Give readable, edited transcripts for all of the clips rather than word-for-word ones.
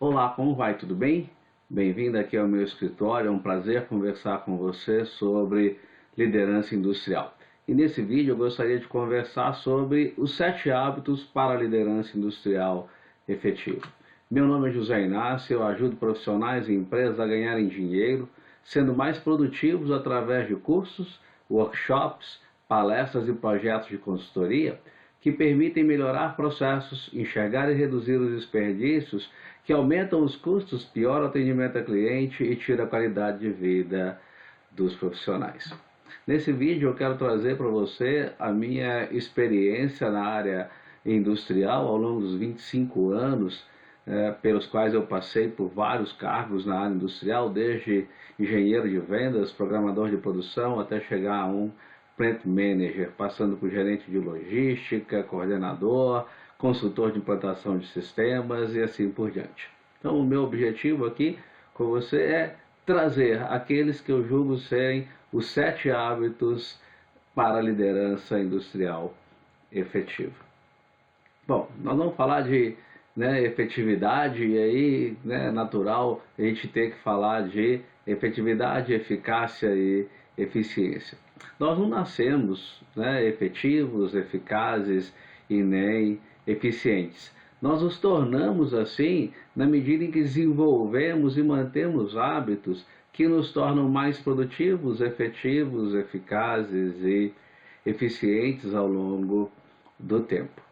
Olá, como vai? Tudo bem? Bem-vindo aqui ao meu escritório, é um prazer conversar com você sobre liderança industrial. E nesse vídeo eu gostaria de conversar sobre os 7 hábitos para a liderança industrial efetiva. Meu nome é José Inácio, eu ajudo profissionais e empresas a ganharem dinheiro, sendo mais produtivos através de cursos, workshops, palestras e projetos de consultoria que permitem melhorar processos, enxergar e reduzir os desperdícios, que aumentam os custos, piora o atendimento ao cliente e tira a qualidade de vida dos profissionais. Nesse vídeo eu quero trazer para você a minha experiência na área industrial ao longo dos 25 anos, pelos quais eu passei por vários cargos na área industrial, desde engenheiro de vendas, programador de produção, até chegar a um plant manager, passando por gerente de logística, coordenador, consultor de implantação de sistemas e assim por diante. Então o meu objetivo aqui com você é trazer aqueles que eu julgo serem os 7 hábitos para a liderança industrial efetiva. Bom, nós vamos falar de efetividade e aí é natural a gente ter que falar de efetividade, eficácia e eficiência. Nós não nascemos efetivos, eficazes e nem eficientes. Nós nos tornamos assim na medida em que desenvolvemos e mantemos hábitos que nos tornam mais produtivos, efetivos, eficazes e eficientes ao longo do tempo.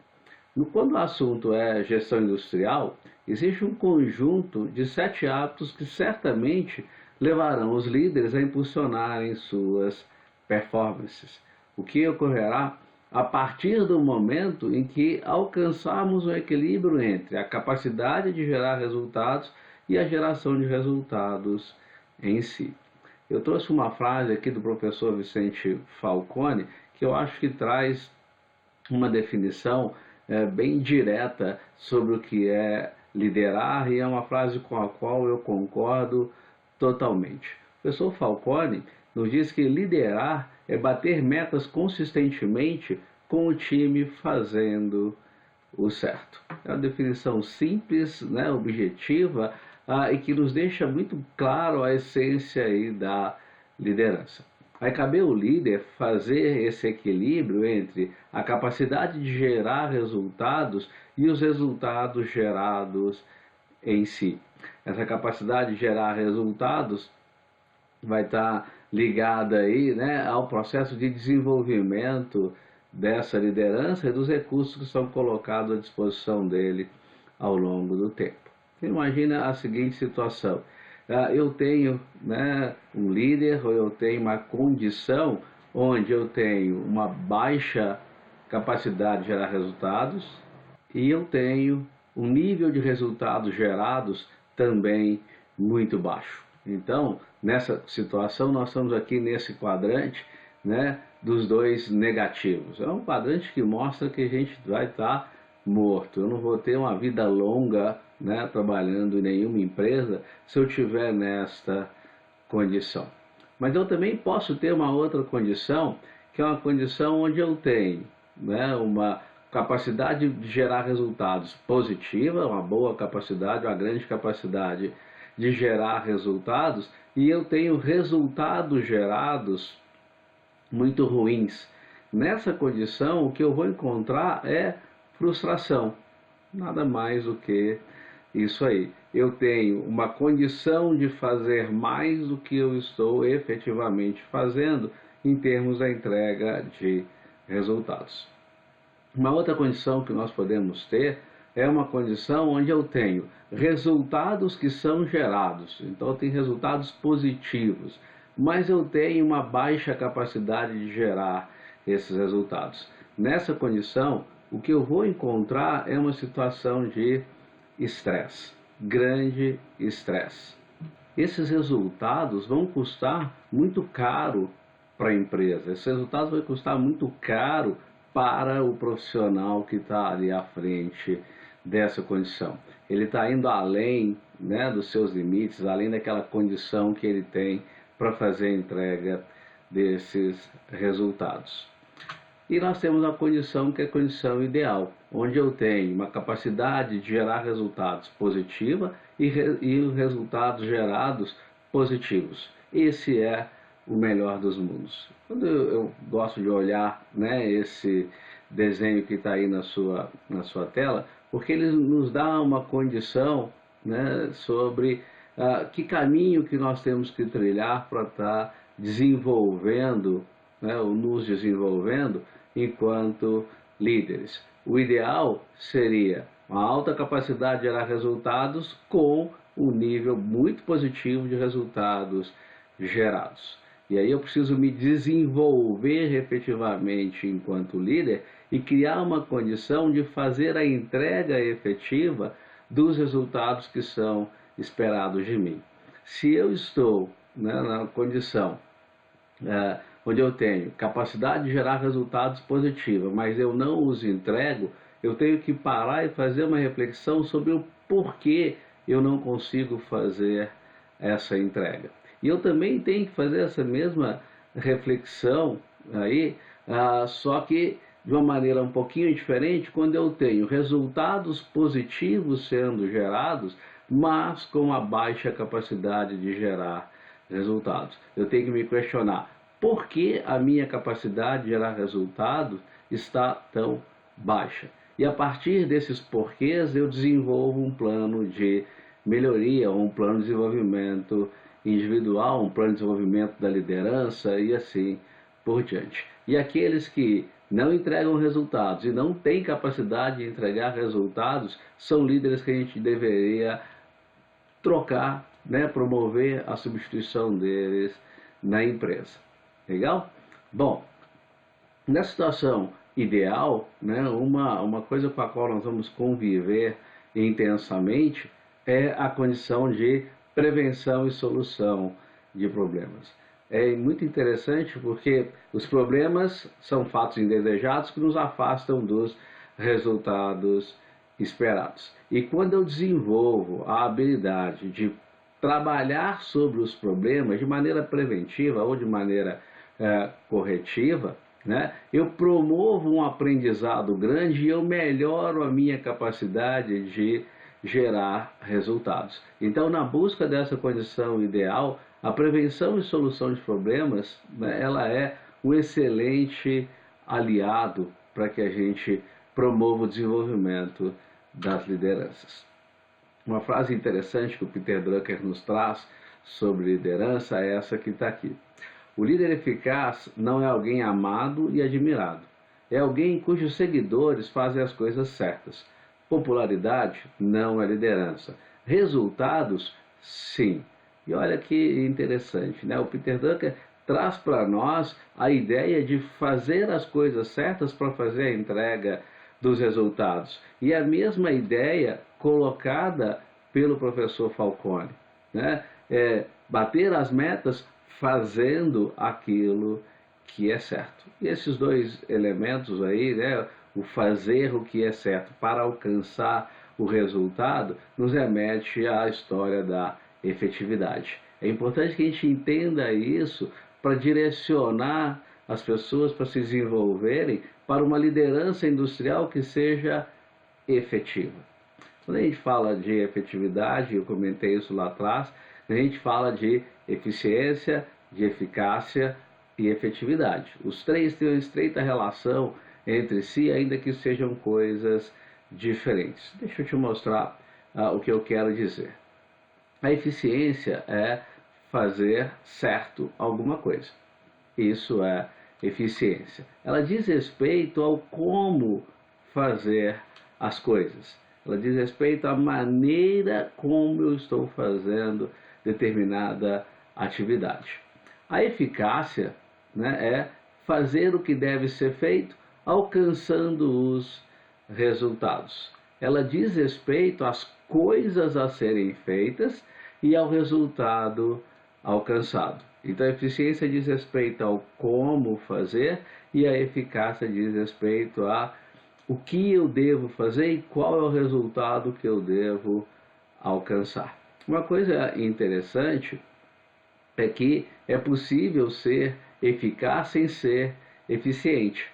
Quando o assunto é gestão industrial, existe um conjunto de 7 hábitos que certamente levarão os líderes a impulsionarem suas performances, o que ocorrerá a partir do momento em que alcançarmos um equilíbrio entre a capacidade de gerar resultados e a geração de resultados em si. Eu trouxe uma frase aqui do professor Vicente Falcone que eu acho que traz uma definição bem direta sobre o que é liderar e é uma frase com a qual eu concordo totalmente. O professor Falcone nos diz que liderar é bater metas consistentemente com o time fazendo o certo. É uma definição simples, objetiva e que nos deixa muito claro a essência aí da liderança. Vai caber ao líder fazer esse equilíbrio entre a capacidade de gerar resultados e os resultados gerados em si. Essa capacidade de gerar resultados vai estar ligada aí, ao processo de desenvolvimento dessa liderança e dos recursos que são colocados à disposição dele ao longo do tempo. Imagina a seguinte situação. Eu tenho um líder, ou eu tenho uma condição onde eu tenho uma baixa capacidade de gerar resultados e eu tenho um nível de resultados gerados também muito baixo. Então, nessa situação, nós estamos aqui nesse quadrante dos dois negativos. É um quadrante que mostra que a gente vai estar morto. Eu não vou ter uma vida longa trabalhando em nenhuma empresa se eu estiver nesta condição. Mas eu também posso ter uma outra condição, que é uma condição onde eu tenho uma capacidade de gerar resultados positiva, uma boa capacidade, uma grande capacidade de gerar resultados, e eu tenho resultados gerados muito ruins. Nessa condição, o que eu vou encontrar é frustração. Nada mais do que isso aí. Eu tenho uma condição de fazer mais do que eu estou efetivamente fazendo em termos da entrega de resultados. Uma outra condição que nós podemos ter é uma condição onde eu tenho resultados que são gerados. Então eu tenho resultados positivos, mas eu tenho uma baixa capacidade de gerar esses resultados. Nessa condição, o que eu vou encontrar é uma situação de estresse, grande estresse. Esses resultados vão custar muito caro para a empresa, esses resultados vão custar muito caro para o profissional que está ali à frente dessa condição. Ele está indo além dos seus limites, além daquela condição que ele tem para fazer a entrega desses resultados. E nós temos a condição que é a condição ideal, onde eu tenho uma capacidade de gerar resultados positiva e os resultados gerados positivos. Esse é o melhor dos mundos. Quando eu gosto de olhar, né, esse desenho que está aí na sua tela, porque ele nos dá uma condição, né, sobre que caminho que nós temos que trilhar para estar desenvolvendo, né, ou nos desenvolvendo enquanto líderes. O ideal seria uma alta capacidade de gerar resultados com um nível muito positivo de resultados gerados. E aí eu preciso me desenvolver efetivamente enquanto líder e criar uma condição de fazer a entrega efetiva dos resultados que são esperados de mim. Se eu estou, né, na condição onde eu tenho capacidade de gerar resultados positivos, mas eu não os entrego, eu tenho que parar e fazer uma reflexão sobre o porquê eu não consigo fazer essa entrega. E eu também tenho que fazer essa mesma reflexão aí, só que de uma maneira um pouquinho diferente, quando eu tenho resultados positivos sendo gerados, mas com a baixa capacidade de gerar resultados. Eu tenho que me questionar por que a minha capacidade de gerar resultados está tão baixa. E a partir desses porquês eu desenvolvo um plano de melhoria, um plano de desenvolvimento individual, um plano de desenvolvimento da liderança e assim por diante. E aqueles que não entregam resultados e não têm capacidade de entregar resultados são líderes que a gente deveria trocar, né, promover a substituição deles na empresa. Legal? Bom, nessa situação ideal, né, uma coisa com a qual nós vamos conviver intensamente é a condição de prevenção e solução de problemas. É muito interessante porque os problemas são fatos indesejados que nos afastam dos resultados esperados. E quando eu desenvolvo a habilidade de trabalhar sobre os problemas de maneira preventiva ou de maneira corretiva, né, eu promovo um aprendizado grande e eu melhoro a minha capacidade de gerar resultados. Então, na busca dessa condição ideal, a prevenção e solução de problemas, né, ela é um excelente aliado para que a gente promova o desenvolvimento das lideranças. Uma frase interessante que o Peter Drucker nos traz sobre liderança é essa que está aqui. O líder eficaz não é alguém amado e admirado. É alguém cujos seguidores fazem as coisas certas. Popularidade não é liderança. Resultados, sim. E olha que interessante, né? O Peter Drucker traz para nós a ideia de fazer as coisas certas para fazer a entrega dos resultados. E a mesma ideia colocada pelo professor Falcone, né? Bater as metas fazendo aquilo que é certo. E esses dois elementos aí, né, o fazer o que é certo para alcançar o resultado, nos remete à história da efetividade. É importante que a gente entenda isso para direcionar as pessoas para se desenvolverem para uma liderança industrial que seja efetiva. Quando a gente fala de efetividade, eu comentei isso lá atrás, a gente fala de eficiência, de eficácia e efetividade. Os três têm uma estreita relação entre si, ainda que sejam coisas diferentes. Deixa eu te mostrar o que eu quero dizer. A eficiência é fazer certo alguma coisa. Isso é eficiência. Ela diz respeito ao como fazer as coisas. Ela diz respeito à maneira como eu estou fazendo determinada atividade. A eficácia, né, é fazer o que deve ser feito, alcançando os resultados. Ela diz respeito às coisas a serem feitas e ao resultado alcançado. Então a eficiência diz respeito ao como fazer e a eficácia diz respeito a o que eu devo fazer e qual é o resultado que eu devo alcançar. Uma coisa interessante é que é possível ser eficaz sem ser eficiente.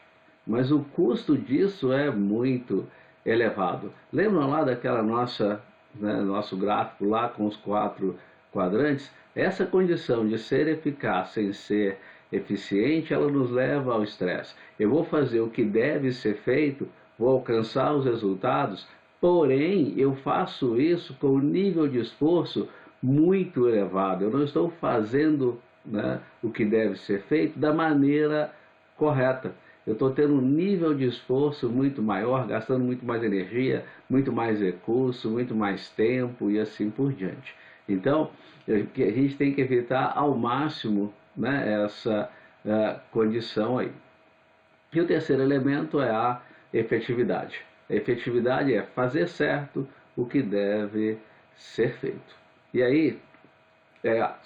mas o custo disso é muito elevado. Lembram lá daquela nosso gráfico lá com os 4 quadrantes? Essa condição de ser eficaz sem ser eficiente, ela nos leva ao estresse. Eu vou fazer o que deve ser feito, vou alcançar os resultados, porém eu faço isso com um nível de esforço muito elevado. Eu não estou fazendo, né, o que deve ser feito da maneira correta. Eu estou tendo um nível de esforço muito maior, gastando muito mais energia, muito mais recurso, muito mais tempo e assim por diante. Então, a gente tem que evitar ao máximo, né, essa condição aí. E o terceiro elemento é a efetividade. A efetividade é fazer certo o que deve ser feito. E aí,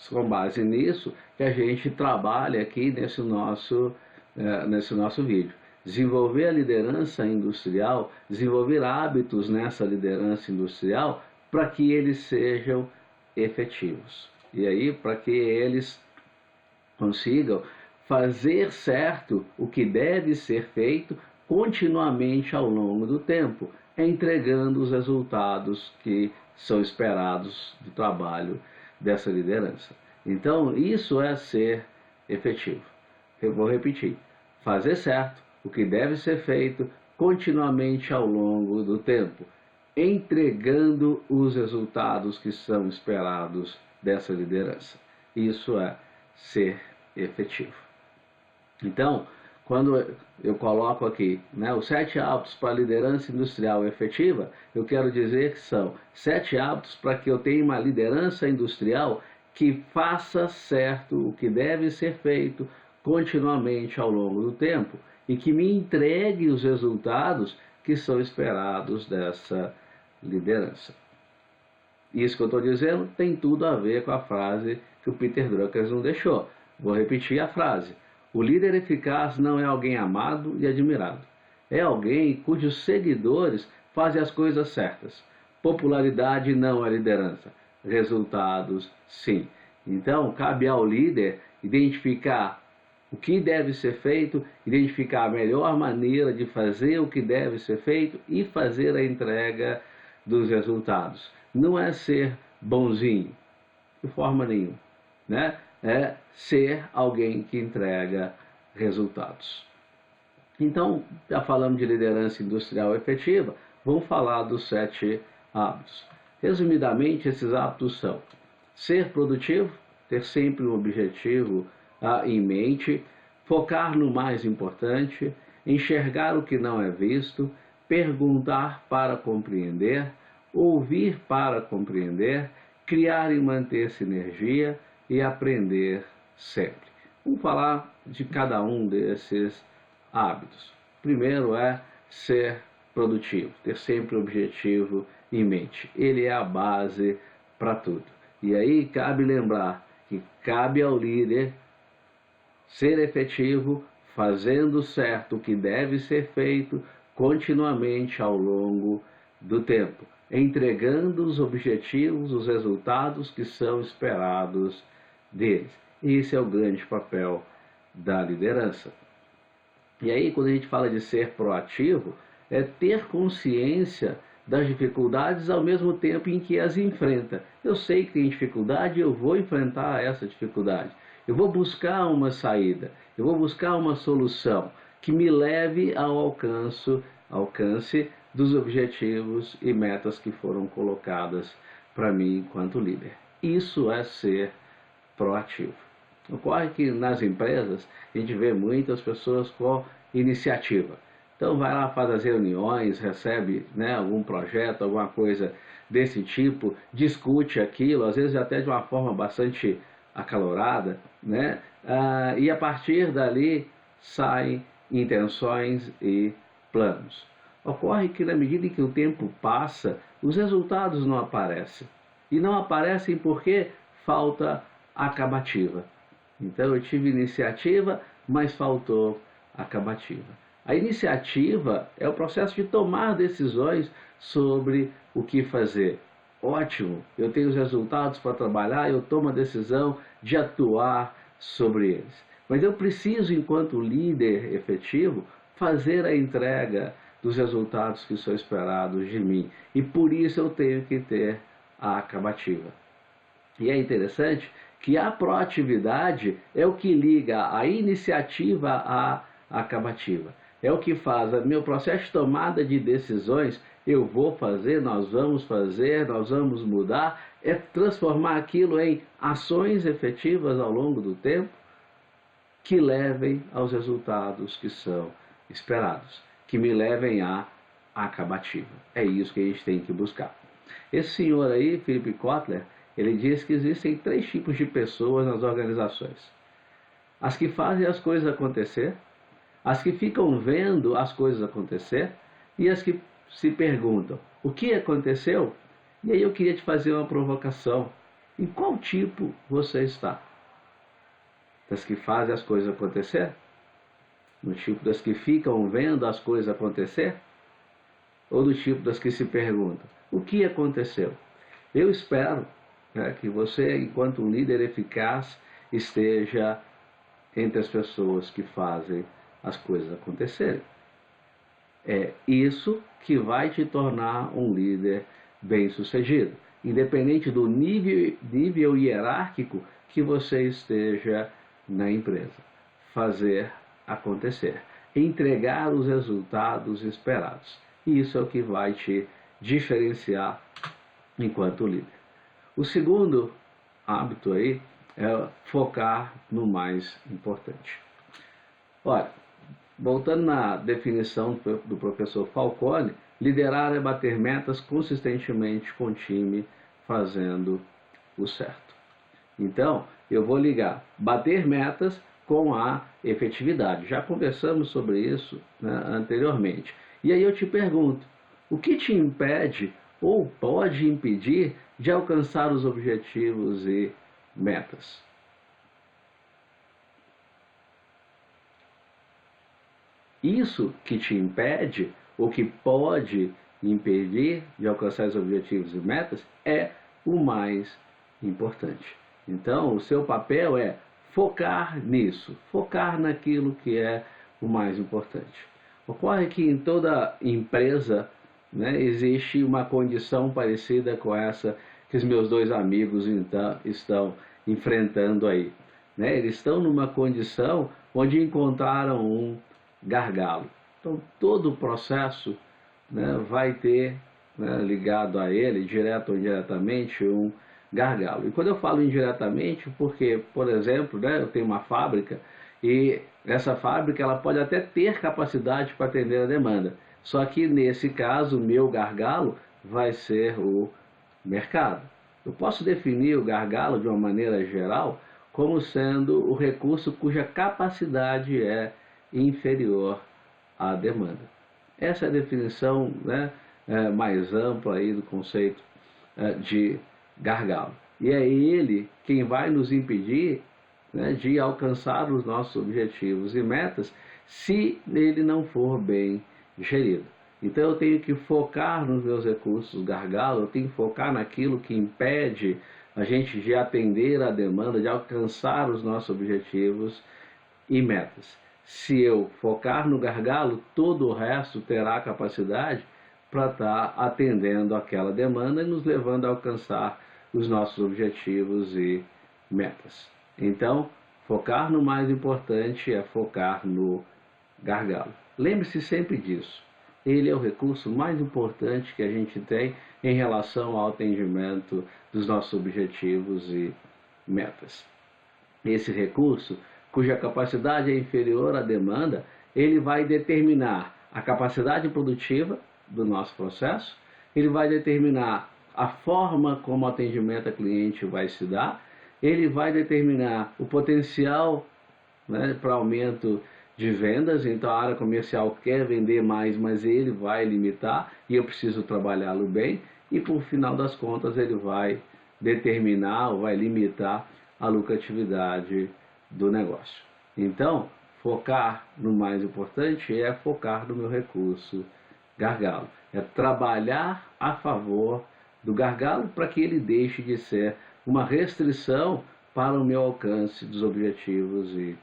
com base nisso que a gente trabalha aqui nesse nosso vídeo. Desenvolver a liderança industrial, desenvolver hábitos nessa liderança industrial para que eles sejam efetivos. E aí, para que eles consigam fazer certo o que deve ser feito continuamente ao longo do tempo, entregando os resultados que são esperados do trabalho dessa liderança. Então, isso é ser efetivo. Eu vou repetir: fazer certo o que deve ser feito continuamente ao longo do tempo, entregando os resultados que são esperados dessa liderança. Isso é ser efetivo. Então, quando eu coloco aqui, né, os 7 hábitos para a liderança industrial efetiva, eu quero dizer que são 7 hábitos para que eu tenha uma liderança industrial que faça certo o que deve ser feito continuamente ao longo do tempo e que me entregue os resultados que são esperados dessa liderança. Isso que eu estou dizendo tem tudo a ver com a frase que o Peter Drucker não deixou. Vou repetir a frase: o líder eficaz não é alguém amado e admirado. É alguém cujos seguidores fazem as coisas certas. Popularidade não é liderança. Resultados, sim. Então, cabe ao líder identificar o que deve ser feito, identificar a melhor maneira de fazer o que deve ser feito e fazer a entrega dos resultados. Não é ser bonzinho, de forma nenhuma, né? É ser alguém que entrega resultados. Então, já falamos de liderança industrial efetiva, vamos falar dos 7 hábitos. Resumidamente, esses hábitos são: ser produtivo, ter sempre um objetivo em mente, focar no mais importante, enxergar o que não é visto, perguntar para compreender, ouvir para compreender, criar e manter sinergia e aprender sempre. Vamos falar de cada um desses hábitos. Primeiro é ser produtivo, ter sempre o objetivo em mente. Ele é a base para tudo. E aí cabe lembrar que cabe ao líder ser efetivo, fazendo certo o que deve ser feito continuamente ao longo do tempo, entregando os objetivos, os resultados que são esperados deles. Esse é o grande papel da liderança. E aí, quando a gente fala de ser proativo, é ter consciência das dificuldades ao mesmo tempo em que as enfrenta. Eu sei que tem dificuldade, eu vou enfrentar essa dificuldade. Eu vou buscar uma saída, eu vou buscar uma solução que me leve ao alcance dos objetivos e metas que foram colocadas para mim enquanto líder. Isso é ser proativo. Ocorre que nas empresas a gente vê muitas pessoas com iniciativa. Então vai lá, faz as reuniões, recebe, né, algum projeto, alguma coisa desse tipo, discute aquilo, às vezes até de uma forma bastante acalorada, né? E a partir dali saem intenções e planos. Ocorre que na medida em que o tempo passa, os resultados não aparecem. E não aparecem porque falta acabativa. Então eu tive iniciativa, mas faltou acabativa. A iniciativa é o processo de tomar decisões sobre o que fazer. Ótimo, eu tenho os resultados para trabalhar, eu tomo a decisão de atuar sobre eles. Mas eu preciso, enquanto líder efetivo, fazer a entrega dos resultados que são esperados de mim. E por isso eu tenho que ter a acabativa. E é interessante que a proatividade é o que liga a iniciativa à acabativa. É o que faz o meu processo de tomada de decisões. Eu vou fazer, nós vamos mudar, é transformar aquilo em ações efetivas ao longo do tempo que levem aos resultados que são esperados, que me levem à acabativa. É isso que a gente tem que buscar. Esse senhor aí, Philip Kotler, ele diz que existem 3 tipos de pessoas nas organizações: as que fazem as coisas acontecer, as que ficam vendo as coisas acontecer e as que se perguntam: o que aconteceu? E aí eu queria te fazer uma provocação. Em qual tipo você está? Das que fazem as coisas acontecer? No tipo das que ficam vendo as coisas acontecer? Ou do tipo das que se perguntam: o que aconteceu? Eu espero que você, enquanto um líder eficaz, esteja entre as pessoas que fazem as coisas acontecerem. É isso que vai te tornar um líder bem-sucedido, independente do nível hierárquico que você esteja na empresa. Fazer acontecer, entregar os resultados esperados. Isso é o que vai te diferenciar enquanto líder. O segundo hábito aí é focar no mais importante. Olha, voltando na definição do professor Falcone, liderar é bater metas consistentemente com o time fazendo o certo. Então, eu vou ligar bater metas com a efetividade. Já conversamos sobre isso, né, anteriormente. E aí eu te pergunto, o que te impede ou pode impedir de alcançar os objetivos e metas? Isso que te impede, ou que pode impedir de alcançar os objetivos e metas, é o mais importante. Então, o seu papel é focar nisso, focar naquilo que é o mais importante. Ocorre que em toda empresa, né, existe uma condição parecida com essa que os meus 2 amigos então estão enfrentando aí. Né? Eles estão numa condição onde encontraram um gargalo. Então, todo o processo, né, vai ter, né, ligado a ele, direto ou indiretamente, um gargalo. E quando eu falo indiretamente, porque, por exemplo, né, eu tenho uma fábrica e essa fábrica ela pode até ter capacidade para atender a demanda. Só que, nesse caso, o meu gargalo vai ser o mercado. Eu posso definir o gargalo de uma maneira geral como sendo o recurso cuja capacidade é inferior à demanda. Essa é a definição, né, mais ampla aí do conceito de gargalo. E é ele quem vai nos impedir, né, de alcançar os nossos objetivos e metas se ele não for bem gerido. Então eu tenho que focar nos meus recursos gargalo, eu tenho que focar naquilo que impede a gente de atender a demanda, de alcançar os nossos objetivos e metas. Se eu focar no gargalo, todo o resto terá capacidade para estar atendendo aquela demanda e nos levando a alcançar os nossos objetivos e metas. Então, focar no mais importante é focar no gargalo. Lembre-se sempre disso. Ele é o recurso mais importante que a gente tem em relação ao atendimento dos nossos objetivos e metas. Esse recurso, cuja capacidade é inferior à demanda, ele vai determinar a capacidade produtiva do nosso processo, ele vai determinar a forma como o atendimento a cliente vai se dar, ele vai determinar o potencial, né, para aumento de vendas. Então a área comercial quer vender mais, mas ele vai limitar e eu preciso trabalhá-lo bem, e por final das contas ele vai determinar ou vai limitar a lucratividade do negócio. Então, focar no mais importante é focar no meu recurso gargalo. É trabalhar a favor do gargalo para que ele deixe de ser uma restrição para o meu alcance dos objetivos e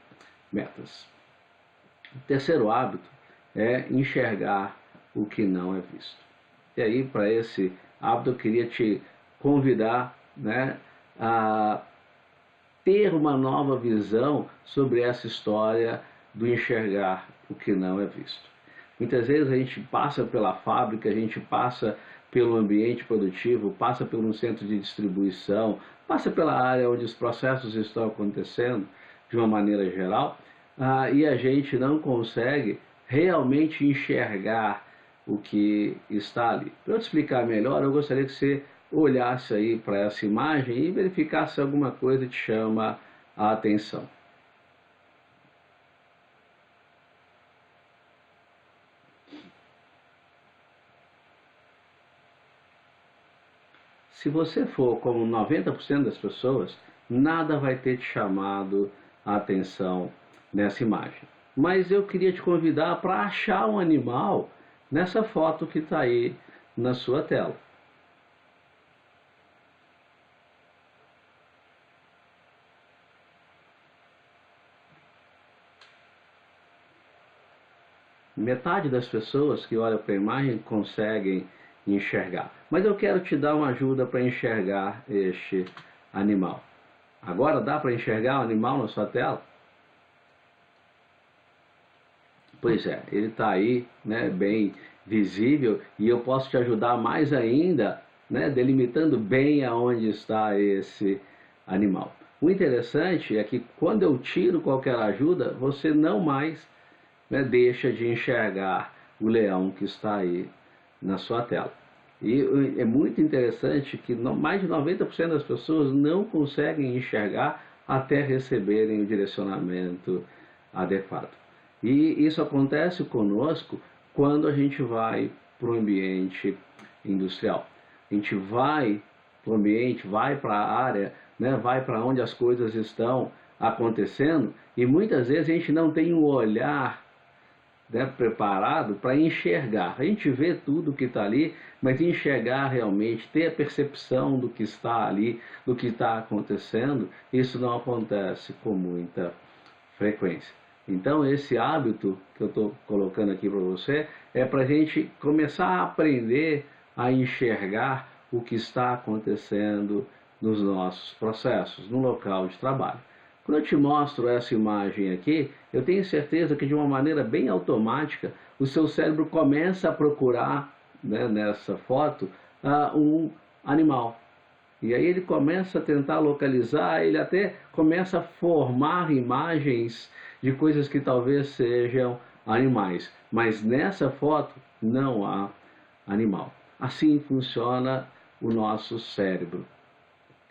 metas. O terceiro hábito é enxergar o que não é visto. E aí, para esse hábito, eu queria te convidar, né, a ter uma nova visão sobre essa história do enxergar o que não é visto. Muitas vezes a gente passa pela fábrica, a gente passa pelo ambiente produtivo, passa por um centro de distribuição, passa pela área onde os processos estão acontecendo de uma maneira geral, e a gente não consegue realmente enxergar o que está ali. Para eu te explicar melhor, eu gostaria que você olhasse aí para essa imagem e verificasse se alguma coisa te chama a atenção. Se você for como 90% das pessoas, nada vai ter te chamado a atenção nessa imagem. Mas eu queria te convidar para achar um animal nessa foto que está aí na sua tela. Metade das pessoas que olham para a imagem conseguem enxergar. Mas eu quero te dar uma ajuda para enxergar este animal. Agora dá para enxergar o animal na sua tela? Pois é, ele está aí, né, bem visível, e eu posso te ajudar mais ainda, né, delimitando bem aonde está esse animal. O interessante é que quando eu tiro qualquer ajuda, você não mais, né, deixa de enxergar o leão que está aí na sua tela. E é muito interessante que mais de 90% das pessoas não conseguem enxergar até receberem o direcionamento adequado. E isso acontece conosco quando a gente vai para o ambiente industrial. A gente vai para o ambiente, vai para a área, né, vai para onde as coisas estão acontecendo, e muitas vezes a gente não tem um olhar, né, preparado para enxergar. A gente vê tudo que está ali, mas enxergar realmente, ter a percepção do que está ali, do que está acontecendo, isso não acontece com muita frequência. Então esse hábito que eu estou colocando aqui para você é para a gente começar a aprender a enxergar o que está acontecendo nos nossos processos, no local de trabalho. Quando eu te mostro essa imagem aqui, eu tenho certeza que de uma maneira bem automática, o seu cérebro começa a procurar, né, nessa foto, um animal. E aí ele começa a tentar localizar, ele até começa a formar imagens de coisas que talvez sejam animais. Mas nessa foto não há animal. Assim funciona o nosso cérebro.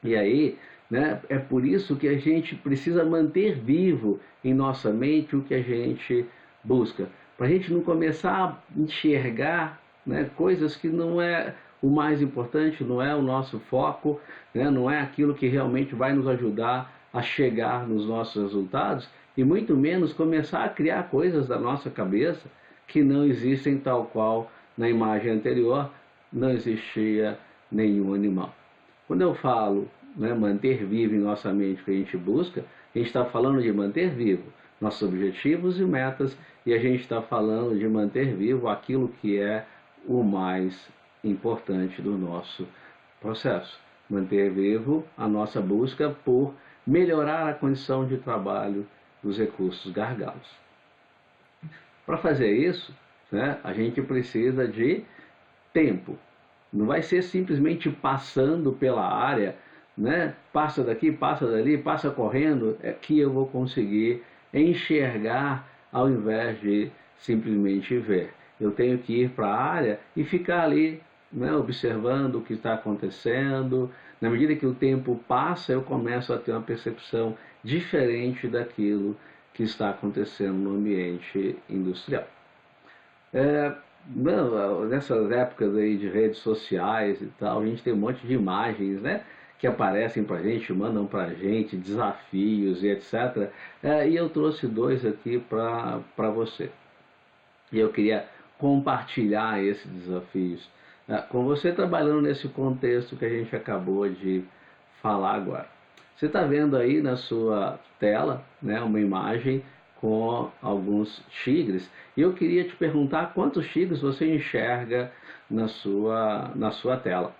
E aí, né, é por isso que a gente precisa manter vivo em nossa mente o que a gente busca. Para a gente não começar a enxergar, né, coisas que não é o mais importante, não é o nosso foco, né, não é aquilo que realmente vai nos ajudar a chegar nos nossos resultados, e muito menos começar a criar coisas da nossa cabeça que não existem, tal qual na imagem anterior não existia nenhum animal. Quando eu falo, né, manter vivo em nossa mente o que a gente busca, a gente está falando de manter vivo nossos objetivos e metas, e a gente está falando de manter vivo aquilo que é o mais importante do nosso processo. Manter vivo a nossa busca por melhorar a condição de trabalho dos recursos gargalos. Para fazer isso, né, a gente precisa de tempo. Não vai ser simplesmente passando pela área, né? Passa daqui, passa dali, passa correndo, é que eu vou conseguir enxergar ao invés de simplesmente ver. Eu tenho que ir para a área e ficar ali, né, observando o que está acontecendo. Na medida que o tempo passa, eu começo a ter uma percepção diferente daquilo que está acontecendo no ambiente industrial. Nessas épocas aí de redes sociais e tal, a gente tem um monte de imagens, né, que aparecem para a gente, mandam para a gente desafios e etc. E eu trouxe dois aqui para você. E eu queria compartilhar esses desafios com você, trabalhando nesse contexto que a gente acabou de falar agora. Você está vendo aí na sua tela, né, uma imagem com alguns tigres. E eu queria te perguntar quantos tigres você enxerga na sua tela.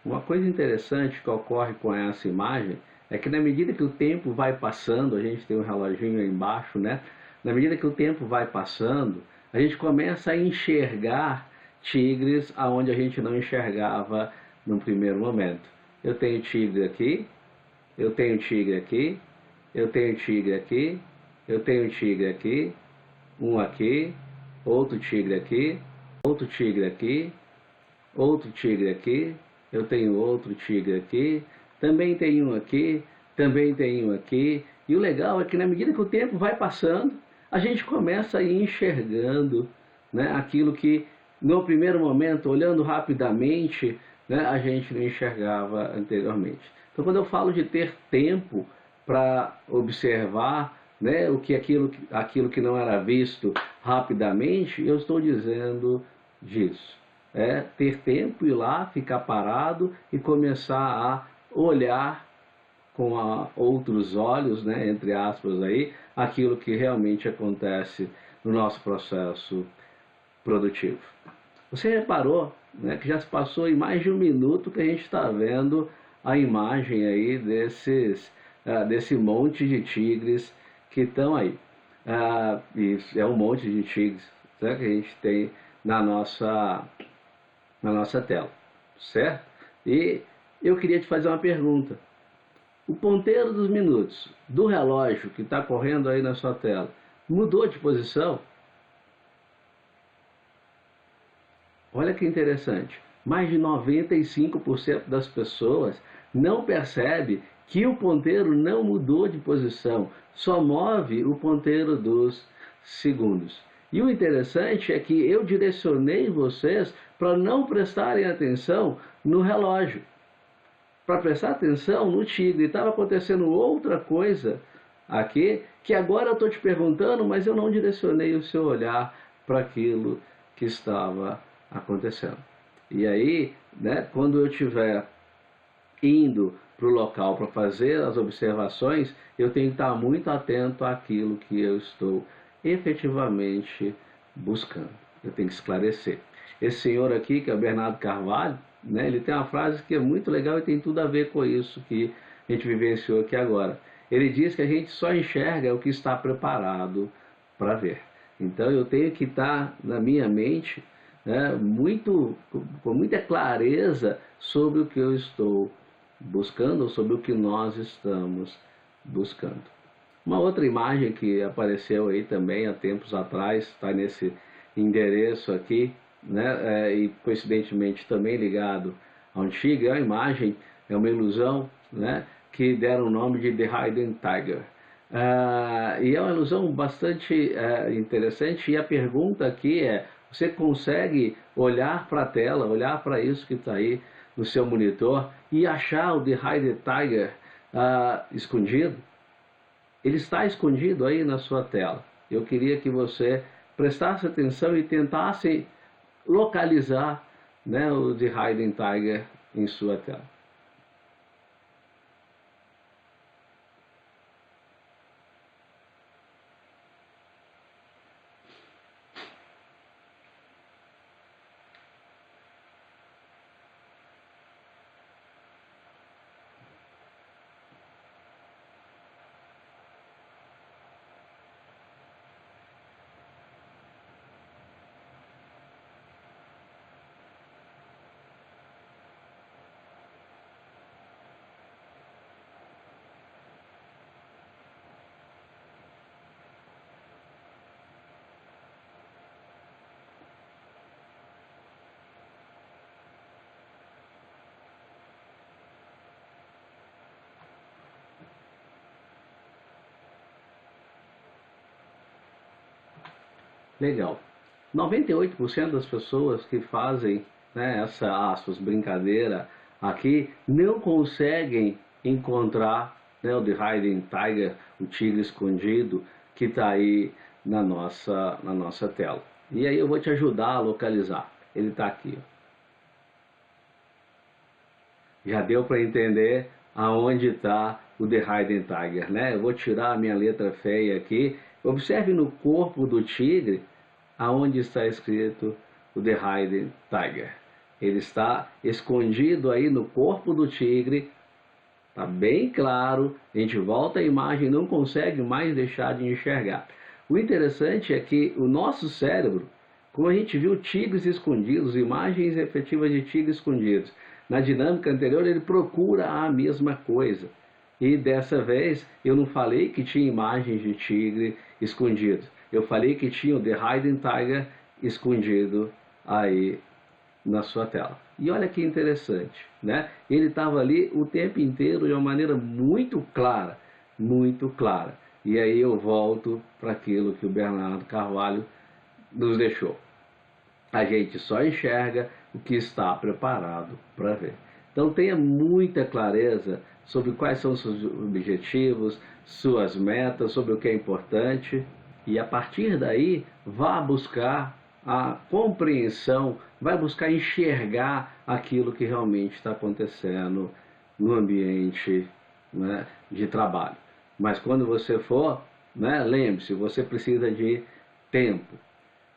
Uma coisa interessante que ocorre com essa imagem é que na medida que o tempo vai passando, a gente tem um reloginho aí embaixo, né? Na medida que o tempo vai passando, a gente começa a enxergar tigres aonde a gente não enxergava no primeiro momento. Eu tenho tigre aqui, eu tenho tigre aqui, eu tenho tigre aqui, eu tenho tigre aqui, um aqui, outro tigre aqui, outro tigre aqui, outro tigre aqui, eu tenho outro tigre aqui, também tem um aqui, também tem um aqui. E o legal é que na medida que o tempo vai passando, a gente começa a ir enxergando, né, aquilo que no primeiro momento, olhando rapidamente, né, a gente não enxergava anteriormente. Então quando eu falo de ter tempo para observar, né, aquilo que não era visto rapidamente, eu estou dizendo disso. É ter tempo, ir lá, ficar parado e começar a olhar com outros olhos, né, entre aspas, aí, aquilo que realmente acontece no nosso processo produtivo. Você reparou, né, que já se passou em mais de um minuto que a gente está vendo a imagem aí desse monte de tigres que estão aí. Isso é um monte de tigres, né, que a gente tem na nossa tela, certo? E eu queria te fazer uma pergunta. O ponteiro dos minutos do relógio que está correndo aí na sua tela mudou de posição? Olha que interessante. Mais de 95% das pessoas não percebe que o ponteiro não mudou de posição, só move o ponteiro dos segundos. E o interessante é que eu direcionei vocês para não prestarem atenção no relógio, para prestar atenção no tigre. Estava acontecendo outra coisa aqui, que agora eu estou te perguntando, mas eu não direcionei o seu olhar para aquilo que estava acontecendo. E aí, né, quando eu estiver indo para o local para fazer as observações, eu tenho que estar muito atento àquilo que eu estou efetivamente buscando. Eu tenho que esclarecer. Esse senhor aqui, que é o Bernardo Carvalho, né, ele tem uma frase que é muito legal e tem tudo a ver com isso que a gente vivenciou aqui agora. Ele diz que a gente só enxerga o que está preparado para ver. Então eu tenho que estar na minha mente, né, com muita clareza sobre o que eu estou buscando, ou sobre o que nós estamos buscando. Uma outra imagem que apareceu aí também há tempos atrás, está nesse endereço aqui, né, e coincidentemente também ligado a um tigre, é uma imagem, é uma ilusão, né, que deram o nome de The Hidden Tiger. E é uma ilusão bastante interessante, e a pergunta aqui é: você consegue olhar para a tela, olhar para isso que está aí no seu monitor e achar o The Hidden Tiger escondido? Ele está escondido aí na sua tela. Eu queria que você prestasse atenção e tentasse localizar, né, o The Hidden Tiger em sua tela. Legal. 98% das pessoas que fazem, né, essa aspas, brincadeira aqui não conseguem encontrar, né, o The Hidden Tiger, o tigre escondido que está aí na nossa tela. E aí eu vou te ajudar a localizar. Ele está aqui. Já deu para entender aonde está o The Hidden Tiger, né? Eu vou tirar a minha letra feia aqui. Observe no corpo do tigre aonde está escrito o The Hidden Tiger. Ele está escondido aí no corpo do tigre. Está bem claro. A gente volta a imagem e não consegue mais deixar de enxergar. O interessante é que o nosso cérebro, como a gente viu tigres escondidos, imagens efetivas de tigres escondidos, na dinâmica anterior ele procura a mesma coisa. E dessa vez eu não falei que tinha imagens de tigre escondidos. Eu falei que tinha o The Hidden Tiger escondido aí na sua tela. E olha que interessante, né? Ele estava ali o tempo inteiro de uma maneira muito clara, muito clara. E aí eu volto para aquilo que o Bernardo Carvalho nos deixou. A gente só enxerga o que está preparado para ver. Então tenha muita clareza sobre quais são os seus objetivos, suas metas, sobre o que é importante. E a partir daí, vá buscar a compreensão, vai buscar enxergar aquilo que realmente está acontecendo no ambiente, né, de trabalho. Mas quando você for, né, lembre-se, você precisa de tempo.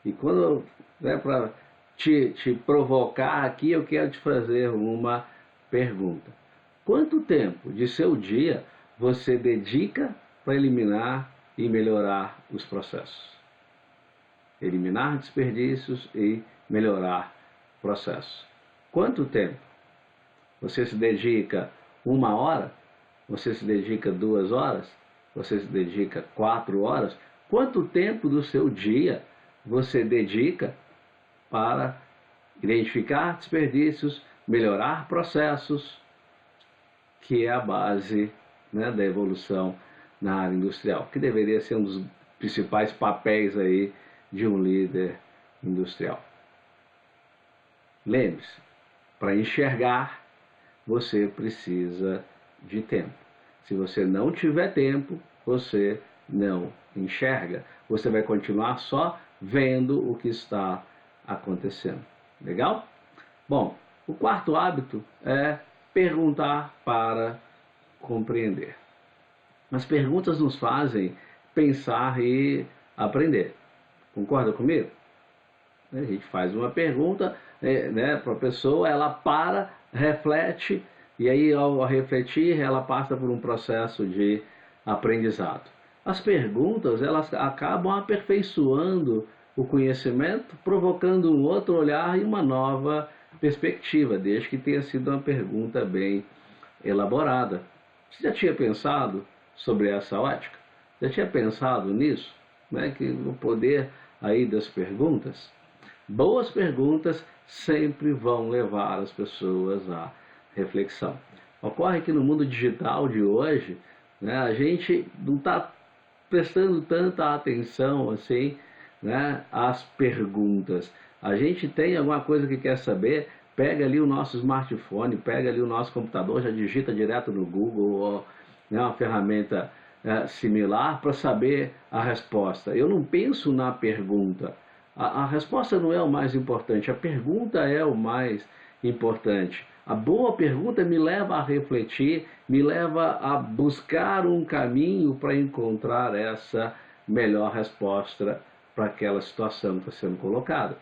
E quando, né, para te provocar aqui, eu quero te fazer uma pergunta. Quanto tempo de seu dia você dedica para eliminar e melhorar os processos? Eliminar desperdícios e melhorar processos. Quanto tempo? Você se dedica 1 hora? Você se dedica 2 horas? Você se dedica 4 horas? Quanto tempo do seu dia você dedica para identificar desperdícios, melhorar processos, que é a base, né, da evolução na área industrial, que deveria ser um dos principais papéis aí de um líder industrial. Lembre-se, para enxergar, você precisa de tempo. Se você não tiver tempo, você não enxerga. Você vai continuar só vendo o que está acontecendo. Legal? Bom, o quarto hábito é perguntar para compreender. As perguntas nos fazem pensar e aprender. Concorda comigo? A gente faz uma pergunta, né, para a pessoa, ela para, reflete, e aí ao refletir ela passa por um processo de aprendizado. As perguntas, elas acabam aperfeiçoando o conhecimento, provocando um outro olhar e uma nova perspectiva, desde que tenha sido uma pergunta bem elaborada. Você já tinha pensado sobre essa ótica? Já tinha pensado nisso? Né? Que o poder aí das perguntas? Boas perguntas sempre vão levar as pessoas à reflexão. Ocorre que no mundo digital de hoje, né, a gente não está prestando tanta atenção assim, né, às perguntas. A gente tem alguma coisa que quer saber, pega ali o nosso smartphone, pega ali o nosso computador, já digita direto no Google ou, né, uma ferramenta similar para saber a resposta. Eu não penso na pergunta. A resposta não é o mais importante, a pergunta é o mais importante. A boa pergunta me leva a refletir, me leva a buscar um caminho para encontrar essa melhor resposta para aquela situação que está sendo colocada.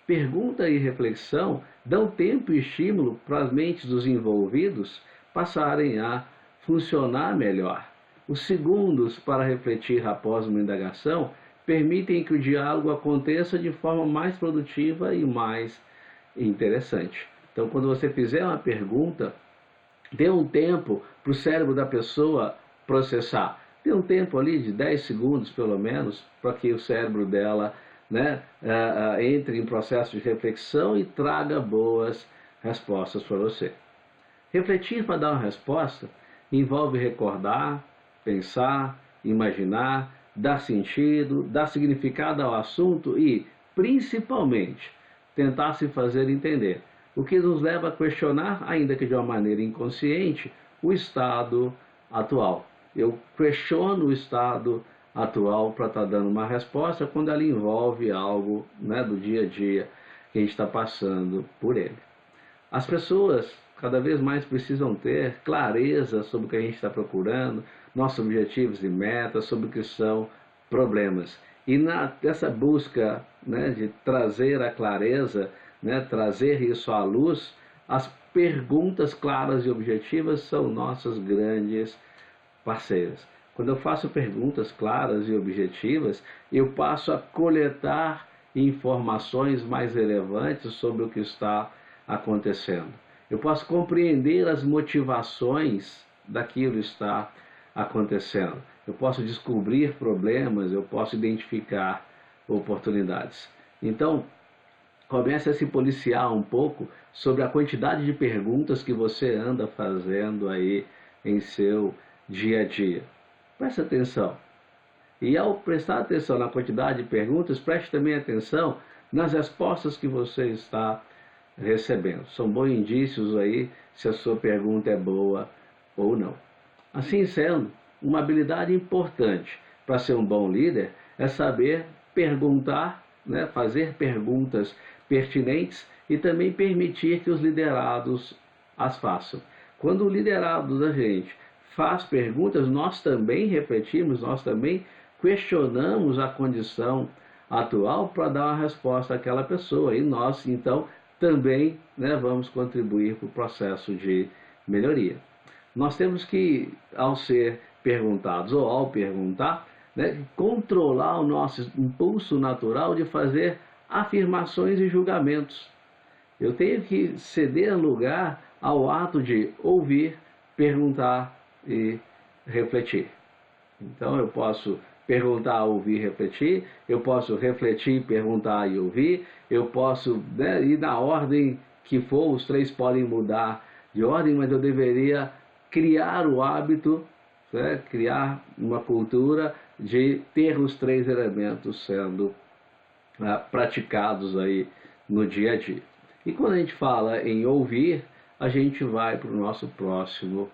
Pergunta e reflexão dão tempo e estímulo para as mentes dos envolvidos passarem a funcionar melhor. Os segundos para refletir após uma indagação permitem que o diálogo aconteça de forma mais produtiva e mais interessante. Então, quando você fizer uma pergunta, dê um tempo para o cérebro da pessoa processar. Dê um tempo ali de 10 segundos, pelo menos, para que o cérebro dela, né, entre em processo de reflexão e traga boas respostas para você. Refletir para dar uma resposta envolve recordar, pensar, imaginar, dar sentido, dar significado ao assunto e, principalmente, tentar se fazer entender, o que nos leva a questionar, ainda que de uma maneira inconsciente, o estado atual. Eu questiono o estado atual para estar dando uma resposta quando ela envolve algo, né, do dia a dia que a gente está passando por ele. As pessoas cada vez mais precisam ter clareza sobre o que a gente está procurando, nossos objetivos e metas, sobre o que são problemas. E nessa busca, né, de trazer a clareza, né, trazer isso à luz, as perguntas claras e objetivas são nossas grandes parceiras. Quando eu faço perguntas claras e objetivas, eu passo a coletar informações mais relevantes sobre o que está acontecendo. Eu posso compreender as motivações daquilo que está acontecendo. Eu posso descobrir problemas, eu posso identificar oportunidades. Então, comece a se policiar um pouco sobre a quantidade de perguntas que você anda fazendo aí em seu dia a dia. Preste atenção. E ao prestar atenção na quantidade de perguntas, preste também atenção nas respostas que você está recebendo. São bons indícios aí se a sua pergunta é boa ou não. Assim sendo, uma habilidade importante para ser um bom líder é saber perguntar, né, fazer perguntas pertinentes e também permitir que os liderados as façam. Quando o liderado da gente faz perguntas, nós também refletimos, nós também questionamos a condição atual para dar uma resposta àquela pessoa. E nós, então, também, né, vamos contribuir para o processo de melhoria. Nós temos que, ao ser perguntados ou ao perguntar, né, controlar o nosso impulso natural de fazer afirmações e julgamentos. Eu tenho que ceder lugar ao ato de ouvir, perguntar e refletir. Então eu posso perguntar, ouvir, refletir, eu posso refletir, perguntar e ouvir, eu posso, né, ir na ordem que for, os três podem mudar de ordem, mas eu deveria criar o hábito, né, criar uma cultura de ter os três elementos sendo praticados aí no dia a dia. E quando a gente fala em ouvir, a gente vai para o nosso próximo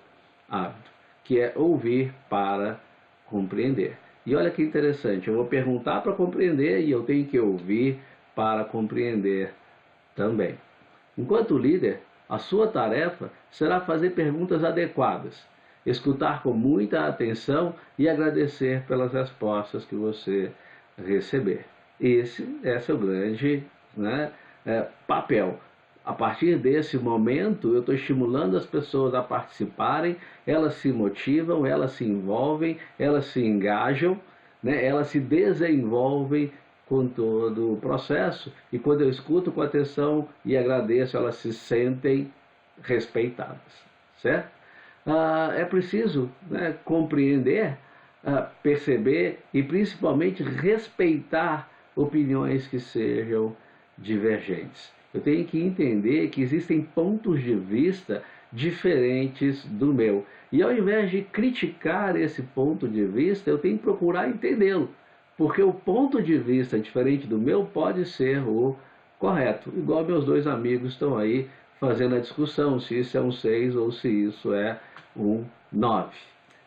hábito, que é ouvir para compreender. E olha que interessante, eu vou perguntar para compreender e eu tenho que ouvir para compreender também. Enquanto líder, a sua tarefa será fazer perguntas adequadas, escutar com muita atenção e agradecer pelas respostas que você receber. Esse é seu grande, né, papel. A partir desse momento, eu estou estimulando as pessoas a participarem, elas se motivam, elas se envolvem, elas se engajam, né, elas se desenvolvem com todo o processo. E quando eu escuto com atenção e agradeço, elas se sentem respeitadas, certo? É preciso, né, compreender, perceber e principalmente respeitar opiniões que sejam divergentes. Eu tenho que entender que existem pontos de vista diferentes do meu. E ao invés de criticar esse ponto de vista, eu tenho que procurar entendê-lo. Porque o ponto de vista diferente do meu pode ser o correto. Igual meus dois amigos estão aí fazendo a discussão se isso é um 6 ou se isso é um 9.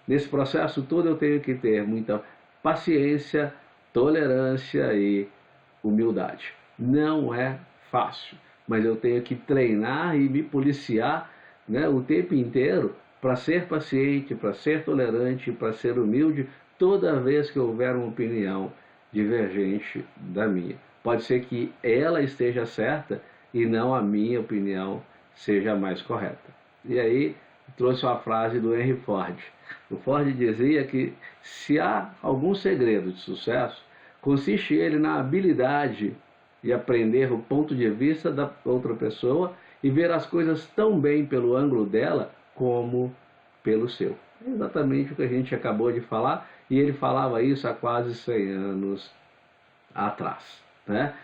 Nesse processo todo eu tenho que ter muita paciência, tolerância e humildade. Não é fácil, mas eu tenho que treinar e me policiar, né, o tempo inteiro para ser paciente, para ser tolerante, para ser humilde toda vez que houver uma opinião divergente da minha. Pode ser que ela esteja certa e não a minha opinião seja a mais correta. E aí trouxe uma frase do Henry Ford. O Ford dizia que se há algum segredo de sucesso, consiste ele na habilidade de aprender o ponto de vista da outra pessoa e ver as coisas tão bem pelo ângulo dela como pelo seu. É exatamente o que a gente acabou de falar, e ele falava isso há quase 100 anos atrás, né?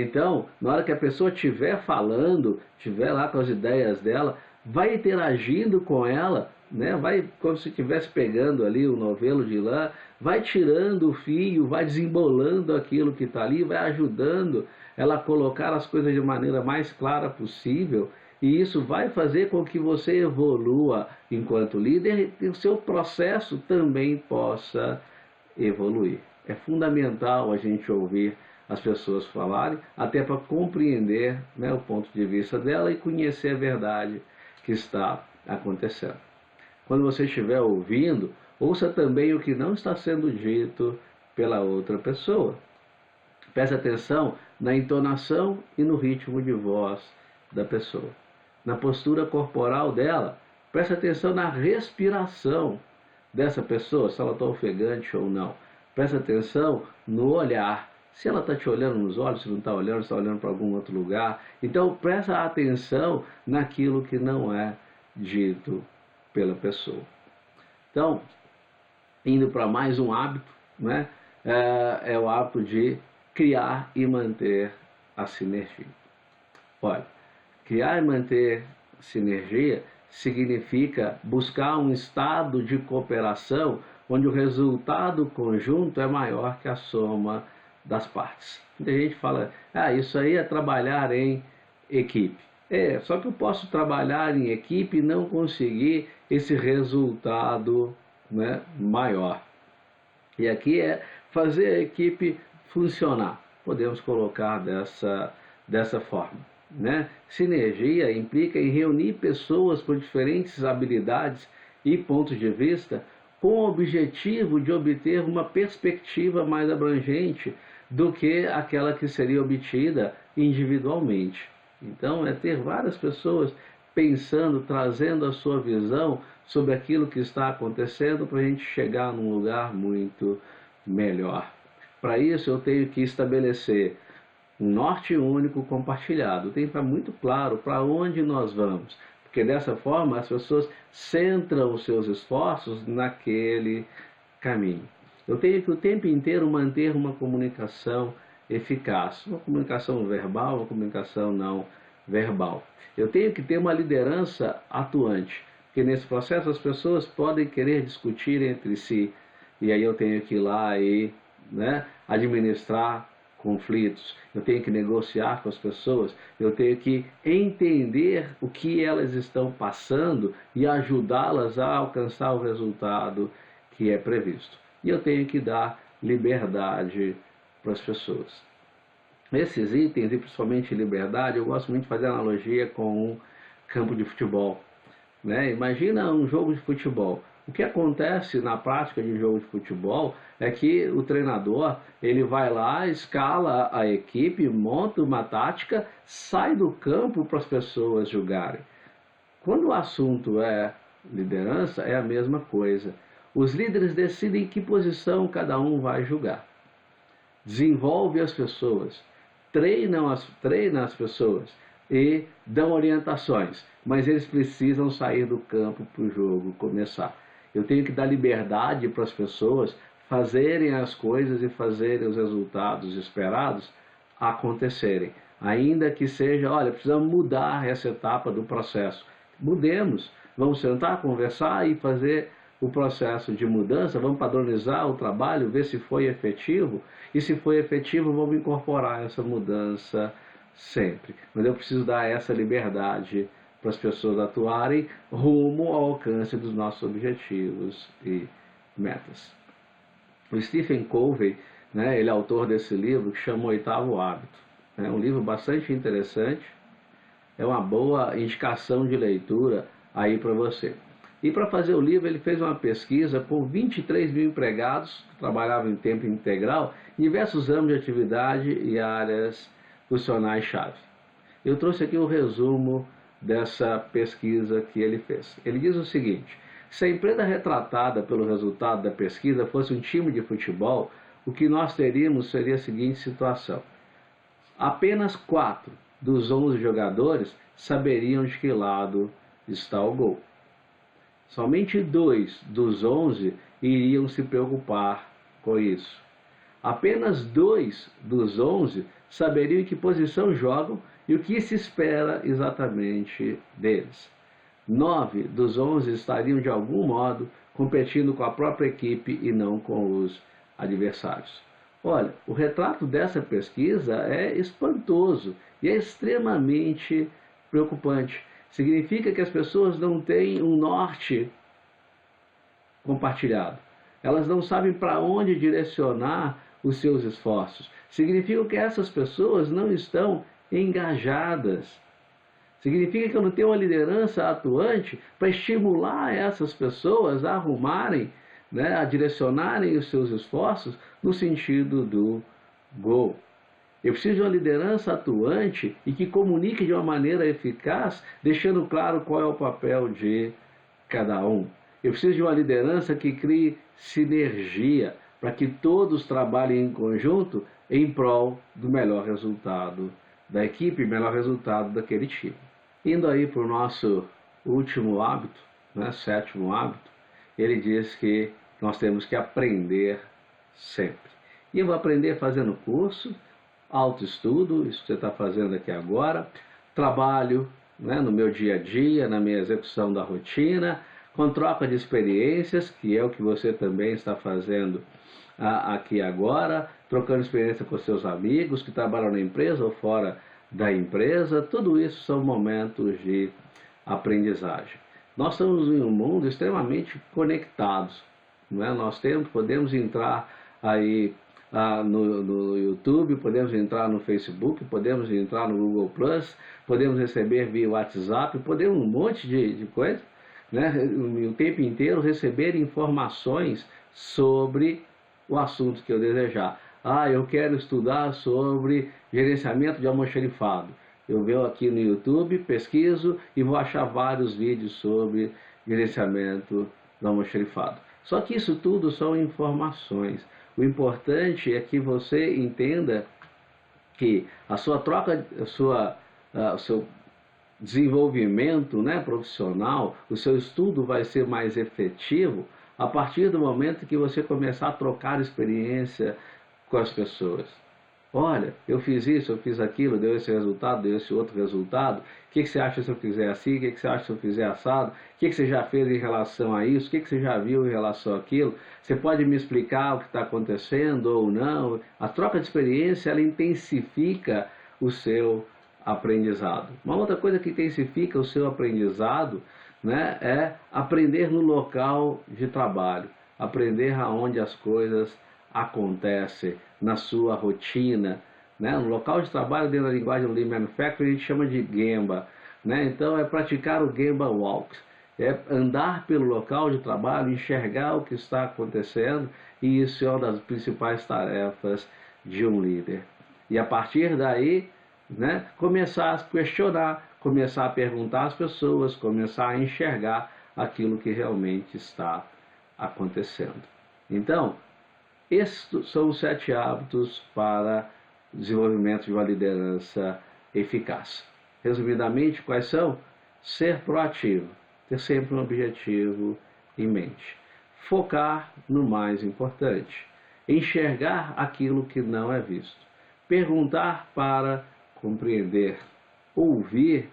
Então, na hora que a pessoa estiver falando, estiver lá com as ideias dela, vai interagindo com ela, né? Vai como se estivesse pegando ali o novelo de lã, vai tirando o fio, vai desembolando aquilo que está ali, vai ajudando ela a colocar as coisas de maneira mais clara possível, e isso vai fazer com que você evolua enquanto líder e o seu processo também possa evoluir. É fundamental a gente ouvir as pessoas falarem, até para compreender, né, o ponto de vista dela e conhecer a verdade que está acontecendo. Quando você estiver ouvindo, ouça também o que não está sendo dito pela outra pessoa. Preste atenção na entonação e no ritmo de voz da pessoa. Na postura corporal dela, preste atenção na respiração dessa pessoa, se ela está ofegante ou não. Preste atenção no olhar, se ela está te olhando nos olhos, se não está olhando, se está olhando para algum outro lugar. Então, presta atenção naquilo que não é dito pela pessoa. Então, indo para mais um hábito, né? É o hábito de criar e manter a sinergia. Olha, criar e manter sinergia significa buscar um estado de cooperação onde o resultado conjunto é maior que a soma das partes. Muita gente fala, isso aí é trabalhar em equipe. Só que eu posso trabalhar em equipe e não conseguir esse resultado, né, maior. E aqui é fazer a equipe funcionar. Podemos colocar dessa forma, né? Sinergia implica em reunir pessoas com diferentes habilidades e pontos de vista com o objetivo de obter uma perspectiva mais abrangente do que aquela que seria obtida individualmente. Então, é ter várias pessoas pensando, trazendo a sua visão sobre aquilo que está acontecendo para a gente chegar num lugar muito melhor. Para isso, eu tenho que estabelecer um norte único compartilhado. Tem que estar muito claro para onde nós vamos, porque dessa forma as pessoas centram os seus esforços naquele caminho. Eu tenho que o tempo inteiro manter uma comunicação eficaz, uma comunicação verbal, uma comunicação não verbal. Eu tenho que ter uma liderança atuante, porque nesse processo as pessoas podem querer discutir entre si, e aí eu tenho que ir lá e, né, administrar conflitos, eu tenho que negociar com as pessoas, eu tenho que entender o que elas estão passando e ajudá-las a alcançar o resultado que é previsto. E eu tenho que dar liberdade para as pessoas. Esses itens, e principalmente liberdade, eu gosto muito de fazer analogia com um campo de futebol, né? Imagina um jogo de futebol. O que acontece na prática de um jogo de futebol é que o treinador, ele vai lá, escala a equipe, monta uma tática, sai do campo para as pessoas jogarem. Quando o assunto é liderança, é a mesma coisa. Os líderes decidem em que posição cada um vai jogar. Desenvolve as pessoas, treina as pessoas e dão orientações, mas eles precisam sair do campo para o jogo começar. Eu tenho que dar liberdade para as pessoas fazerem as coisas e fazerem os resultados esperados acontecerem. Ainda que seja, olha, precisamos mudar essa etapa do processo. Mudemos, vamos sentar, conversar e fazer o processo de mudança, vamos padronizar o trabalho, ver se foi efetivo, e se foi efetivo, vamos incorporar essa mudança sempre. Mas eu preciso dar essa liberdade para as pessoas atuarem rumo ao alcance dos nossos objetivos e metas. O Stephen Covey, né, ele é autor desse livro que chama O Oitavo Hábito. É um livro bastante interessante, é uma boa indicação de leitura aí para você. E para fazer o livro, ele fez uma pesquisa com 23 mil empregados que trabalhavam em tempo integral em diversos ramos de atividade e áreas profissionais-chave. Eu trouxe aqui o resumo dessa pesquisa que ele fez. Ele diz o seguinte: se a empresa retratada pelo resultado da pesquisa fosse um time de futebol, o que nós teríamos seria a seguinte situação: apenas 4 dos 11 jogadores saberiam de que lado está o gol. Somente 2 dos 11 iriam se preocupar com isso. Apenas 2 dos 11 saberiam em que posição jogam e o que se espera exatamente deles. 9 dos 11 estariam de algum modo competindo com a própria equipe e não com os adversários. Olha, o retrato dessa pesquisa é espantoso e é extremamente preocupante. Significa que as pessoas não têm um norte compartilhado. Elas não sabem para onde direcionar os seus esforços. Significa que essas pessoas não estão engajadas. Significa que eu não tenho uma liderança atuante para estimular essas pessoas a arrumarem, né, a direcionarem os seus esforços no sentido do gol. Eu preciso de uma liderança atuante e que comunique de uma maneira eficaz, deixando claro qual é o papel de cada um. Eu preciso de uma liderança que crie sinergia para que todos trabalhem em conjunto em prol do melhor resultado da equipe, melhor resultado daquele time. Indo aí para o nosso último hábito, né, sétimo hábito, ele diz que nós temos que aprender sempre. E eu vou aprender fazendo curso, autoestudo, isso que você está fazendo aqui agora, trabalho, né, no meu dia a dia, na minha execução da rotina, com troca de experiências, que é o que você também está fazendo aqui agora, trocando experiência com seus amigos que trabalham na empresa ou fora da empresa. Tudo isso são momentos de aprendizagem. Nós estamos em um mundo extremamente conectados, não é? Nós podemos entrar aí no YouTube, podemos entrar no Facebook, podemos entrar no Google+, podemos receber via WhatsApp, podemos um monte de coisa, né? O tempo inteiro receber informações sobre o assunto que eu desejar. Eu quero estudar sobre gerenciamento de almoxarifado. Eu venho aqui no YouTube, pesquiso e vou achar vários vídeos sobre gerenciamento do almoxarifado. Só que isso tudo são informações. O importante é que você entenda que a sua troca, o seu desenvolvimento, né, profissional, o seu estudo vai ser mais efetivo a partir do momento que você começar a trocar experiência com as pessoas. Olha, eu fiz isso, eu fiz aquilo, deu esse resultado, deu esse outro resultado. O que você acha se eu fizer assim? O que você acha se eu fizer assado? O que você já fez em relação a isso? O que você já viu em relação àquilo? Você pode me explicar o que está acontecendo ou não? A troca de experiência, ela intensifica o seu aprendizado. Uma outra coisa que intensifica o seu aprendizado, né, é aprender no local de trabalho, aprender aonde as coisas acontecem, na sua rotina, né? No local de trabalho, dentro da linguagem do Lean Manufacturing, a gente chama de Gemba, né? Então é praticar o Gemba Walk, é andar pelo local de trabalho, enxergar o que está acontecendo, e isso é uma das principais tarefas de um líder. E a partir daí, né, começar a questionar, começar a perguntar às pessoas, começar a enxergar aquilo que realmente está acontecendo. Então, estes são os 7 hábitos para o desenvolvimento de uma liderança eficaz. Resumidamente, quais são? Ser proativo, ter sempre um objetivo em mente. Focar no mais importante. Enxergar aquilo que não é visto. Perguntar para compreender. Ouvir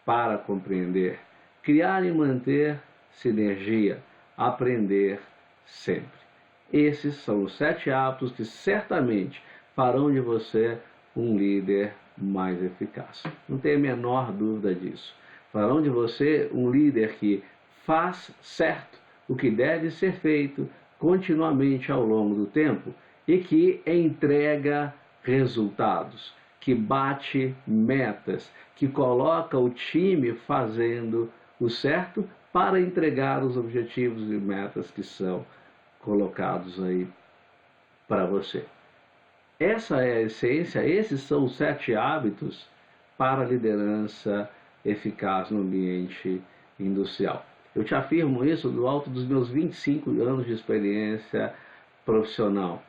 para compreender. Criar e manter sinergia. Aprender sempre. Esses são os 7 hábitos que certamente farão de você um líder mais eficaz. Não tenho a menor dúvida disso. Farão de você um líder que faz certo o que deve ser feito continuamente ao longo do tempo e que entrega resultados, que bate metas, que coloca o time fazendo o certo para entregar os objetivos e metas que são colocados aí para você. Essa é a essência, esses são os 7 hábitos para a liderança eficaz no ambiente industrial. Eu te afirmo isso do alto dos meus 25 anos de experiência profissional.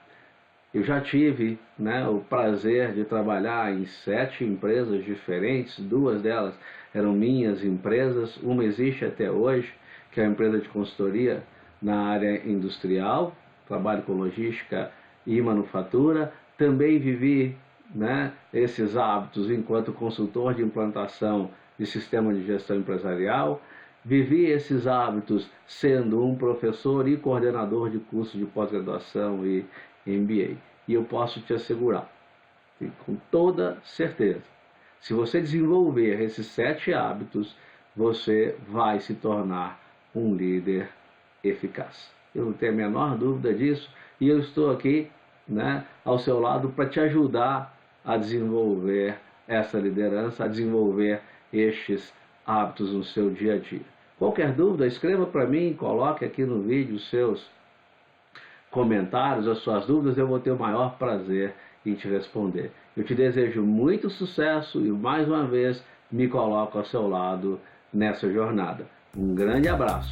Eu já tive, né, o prazer de trabalhar em 7 empresas diferentes, 2 delas eram minhas empresas, uma existe até hoje, que é a empresa de consultoria na área industrial, trabalho com logística e manufatura. Também vivi, né, esses hábitos enquanto consultor de implantação de sistema de gestão empresarial. Vivi esses hábitos sendo um professor e coordenador de curso de pós-graduação e MBA. E eu posso te assegurar, com toda certeza, se você desenvolver esses 7 hábitos, você vai se tornar um líder eficaz. Eu não tenho a menor dúvida disso, e eu estou aqui né, ao seu lado para te ajudar a desenvolver essa liderança, a desenvolver estes hábitos no seu dia a dia. Qualquer dúvida, escreva para mim, coloque aqui no vídeo os seus comentários, as suas dúvidas, eu vou ter o maior prazer em te responder. Eu te desejo muito sucesso e mais uma vez me coloco ao seu lado nessa jornada. Um grande abraço.